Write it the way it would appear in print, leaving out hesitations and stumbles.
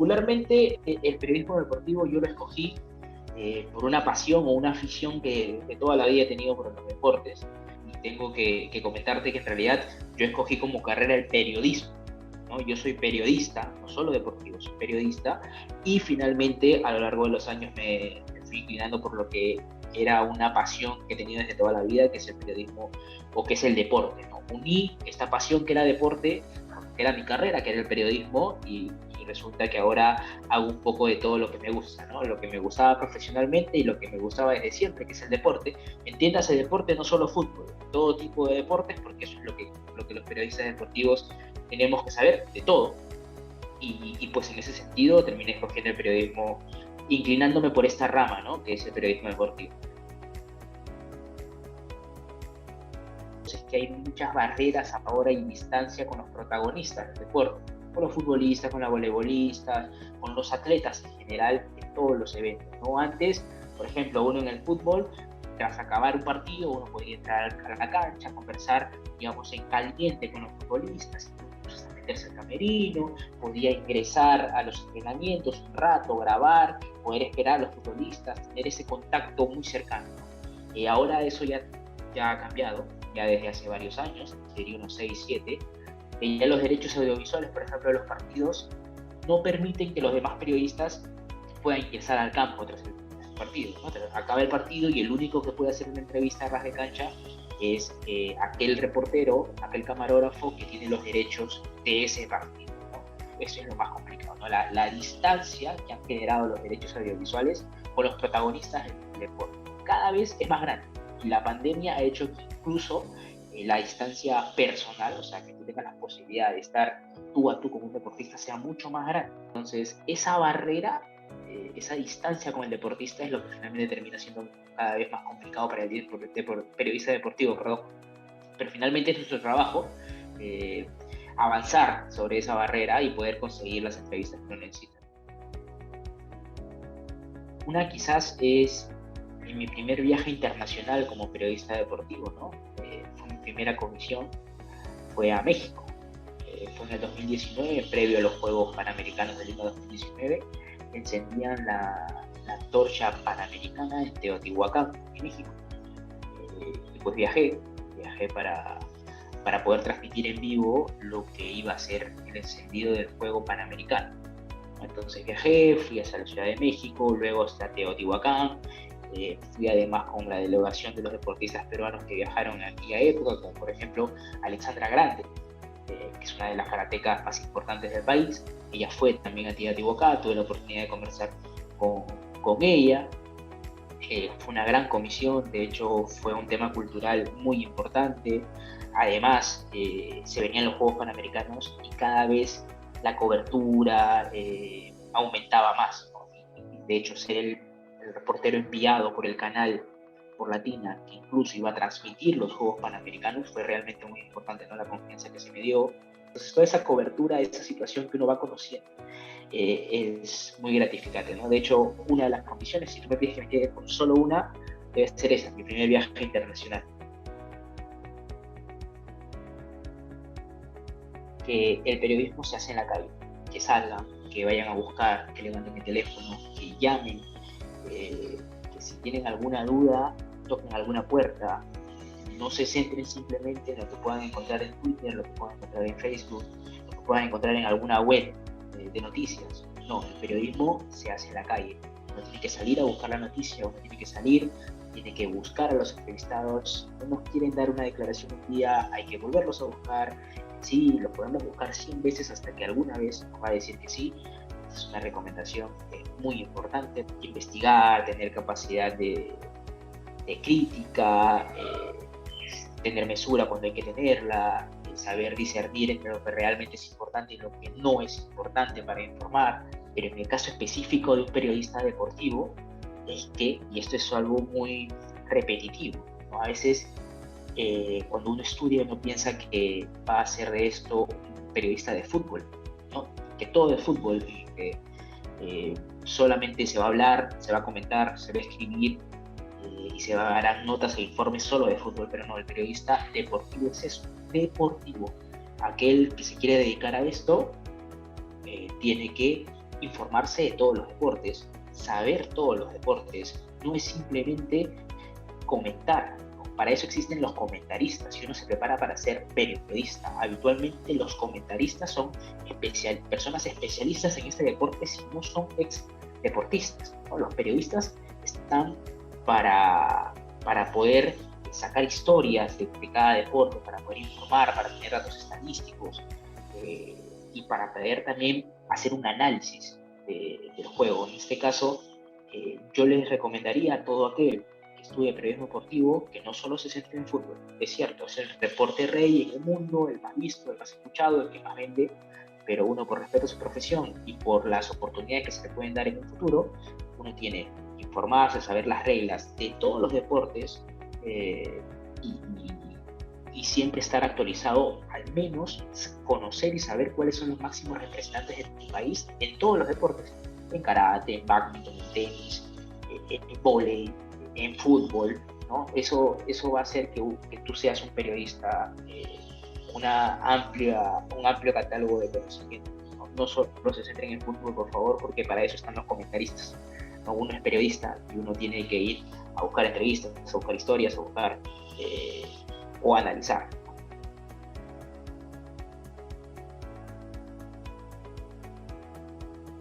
particularmente el periodismo deportivo yo lo escogí por una pasión o una afición que toda la vida he tenido por los deportes. Y tengo que comentarte que en realidad yo escogí como carrera el periodismo, ¿no? Yo soy periodista, no solo deportivo, soy periodista, y finalmente a lo largo de los años me fui inclinando por lo que era una pasión que he tenido desde toda la vida, que es el periodismo o que es el deporte, ¿no? Uní esta pasión que era deporte, que era mi carrera, que era el periodismo, y resulta que ahora hago un poco de todo lo que me gusta, ¿no? Lo que me gustaba profesionalmente y lo que me gustaba desde siempre, que es el deporte. Entiéndase deporte, no solo fútbol, todo tipo de deportes, porque eso es lo que los periodistas deportivos tenemos que saber de todo. Y pues en ese sentido terminé escogiendo el periodismo, inclinándome por esta rama, ¿no? Que es el periodismo deportivo. Es que hay muchas barreras ahora y distancia con los protagonistas del deporte, con los futbolistas, con los voleibolistas, con los atletas en general en todos los eventos, ¿no? Antes, por ejemplo, uno en el fútbol, tras acabar un partido, uno podía entrar a la cancha, conversar, digamos, en caliente con los futbolistas, meterse al camerino, podía ingresar a los entrenamientos un rato, grabar, poder esperar a los futbolistas, tener ese contacto muy cercano. Ahora eso ya ha cambiado, ya desde hace varios años, sería unos 6, 7, ya los derechos audiovisuales, por ejemplo, de los partidos, no permiten que los demás periodistas puedan ingresar al campo tras el partido, ¿no? Acaba el partido y el único que puede hacer una entrevista a ras de cancha es aquel reportero, aquel camarógrafo que tiene los derechos de ese partido, ¿no? Eso es lo más complicado, ¿no? La distancia que han generado los derechos audiovisuales con los protagonistas del deporte cada vez es más grande. Y la pandemia ha hecho que incluso la distancia personal, o sea, que tú tengas la posibilidad de estar tú a tú con un deportista, sea mucho más grande. Entonces, esa barrera, esa distancia con el deportista es lo que finalmente termina siendo cada vez más complicado para el periodista deportivo, perdón. Pero finalmente es nuestro trabajo avanzar sobre esa barrera y poder conseguir las entrevistas que uno necesita. Una quizás es mi primer viaje internacional como periodista deportivo, ¿no? Fue mi primera comisión, fue a México. Fue en el 2019, previo a los Juegos Panamericanos de Lima 2019, encendían la antorcha panamericana en Teotihuacán, en México. Y pues viajé para poder transmitir en vivo lo que iba a ser el encendido del Juego Panamericano. Entonces viajé, fui hacia la Ciudad de México, luego hasta Teotihuacán. Fui además con la delegación de los deportistas peruanos que viajaron en aquella época, como por ejemplo Alexandra Grande, que es una de las karatecas más importantes del país. Ella fue también a Teotihuacán, tuve la oportunidad de conversar con ella. Fue una gran comisión, de hecho fue un tema cultural muy importante. Además, se venían los Juegos Panamericanos y cada vez la cobertura aumentaba más, ¿no? De hecho, ser el reportero enviado por el canal por Latina, que incluso iba a transmitir los Juegos Panamericanos, fue realmente muy importante, ¿no? La confianza que se me dio. Entonces, toda esa cobertura, esa situación que uno va conociendo, es muy gratificante, ¿no? De hecho, una de las condiciones, si tú me pides que me quede con solo una, debe ser esa, mi primer viaje internacional. Que el periodismo se hace en la calle, que salgan, que vayan a buscar, que levanten el teléfono, que llamen, que si tienen alguna duda, toquen alguna puerta, no se centren simplemente en lo que puedan encontrar en Twitter, lo que puedan encontrar en Facebook, lo que puedan encontrar en alguna web de noticias. No, el periodismo se hace en la calle. Uno tiene que salir a buscar la noticia, uno tiene que salir, tiene que buscar a los entrevistados. No nos quieren dar una declaración un día, hay que volverlos a buscar. Sí, lo podemos buscar 100 veces hasta que alguna vez nos va a decir que sí. Es una recomendación muy importante. Investigar, tener capacidad de crítica, tener mesura cuando hay que tenerla, saber discernir entre lo que realmente es importante y lo que no es importante para informar. Pero en el caso específico de un periodista deportivo, es que, y esto es algo muy repetitivo, ¿no? A veces cuando uno estudia uno piensa que va a ser de esto un periodista de fútbol, ¿no? Que todo es fútbol, que solamente se va a hablar, se va a comentar, se va a escribir y se va a dar notas e informes solo de fútbol, pero no, el periodista deportivo es eso, deportivo. Aquel que se quiere dedicar a esto tiene que informarse de todos los deportes, saber todos los deportes, no es simplemente comentar. Para eso existen los comentaristas y uno se prepara para ser periodista. Habitualmente los comentaristas son personas especialistas en este deporte si no son ex deportistas, ¿no? Los periodistas están para poder sacar historias de cada deporte, para poder informar, para tener datos estadísticos y para poder también hacer un análisis del juego. En este caso, yo les recomendaría a todo aquel que estudie periodismo deportivo que no solo se centre en fútbol. Es cierto, es el deporte rey en el mundo, el más visto, el más escuchado, el que más vende, pero uno, por respeto a su profesión y por las oportunidades que se le pueden dar en un futuro, uno tiene que informarse, saber las reglas de todos los deportes y siempre estar actualizado, al menos conocer y saber cuáles son los máximos representantes de tu país en todos los deportes, en karate, en badminton, en tenis, en vóley, en fútbol, ¿no? Eso va a hacer que tú seas un periodista, un amplio catálogo de conocimiento. No solo se centren en el fútbol, por favor, porque para eso están los comentaristas, ¿no? Uno es periodista y uno tiene que ir a buscar entrevistas, a buscar historias, a buscar o analizar.